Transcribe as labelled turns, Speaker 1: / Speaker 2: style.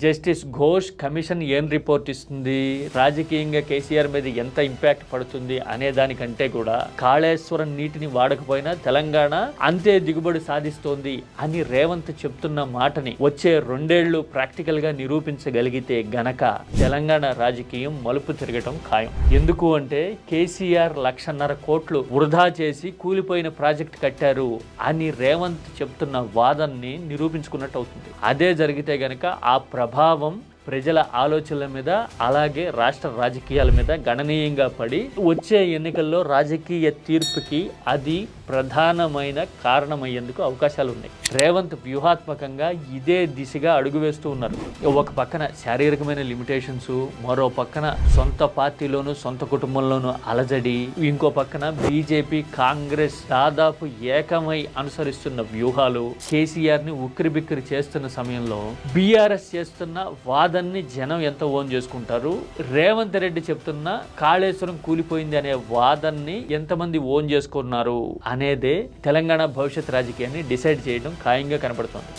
Speaker 1: Justice Ghosh commission ఏం report ఇస్తుంది, రాజకీయంగా కేసీఆర్ మీద ఎంత ఇంపాక్ట్ పడుతుంది అనే దానికంటే కూడా కాళేశ్వరం నీటిని వాడకపోయినా తెలంగాణ అంతే దిగుబడి సాధిస్తోంది అని రేవంత్ చెప్తున్న మాటని వచ్చే 2 ఏళ్లు ప్రాక్టికల్ గా నిరూపించగలిగితే గనక తెలంగాణ రాజకీయం మలుపు తిరగటం ఖాయం. ఎందుకు అంటే కేసీఆర్ 1,50,000 కోట్లు వృధా చేసి కూలిపోయిన ప్రాజెక్ట్ కట్టారు అని రేవంత్ చెప్తున్న వాదనని నిరూపించుకున్నట్టు అవుతుంది. అదే జరిగితే గనక ఆ ప్రభావం ప్రజల ఆలోచనల మీద అలాగే రాష్ట్ర రాజకీయాల మీద గణనీయంగా పడి వచ్చే ఎన్నికల్లో రాజకీయ తీర్పుకి అది ప్రధానమైన కారణమయ్యేందుకు అవకాశాలు ఉన్నాయి. రేవంత్ వ్యూహాత్మకంగా ఇదే దిశగా అడుగు వేస్తూ ఉన్నారు. ఒక పక్కన శారీరకమైన లిమిటేషన్స్, మరో పక్కన సొంత పార్టీలోను సొంత కుటుంబంలోనూ అలజడి, ఇంకో పక్కన బీజేపీ కాంగ్రెస్ దాదాపు ఏకమై అనుసరిస్తున్న వ్యూహాలు కేసీఆర్ ని ఉక్కిరిబిక్కిరి చేస్తున్న సమయంలో బీఆర్ఎస్ చేస్తున్న వాదన్ని జనం ఎంత ఓన్ చేసుకుంటారు, రేవంత్ రెడ్డి చెప్తున్న కాళేశ్వరం కూలిపోయింది అనే వాదన్ని ఎంతమంది ఓన్ చేసుకున్నారు అనేదే తెలంగాణ భవిష్యత్ రాజకీయాన్ని డిసైడ్ చేయడం ఖాయంగా కనబడుతోంది.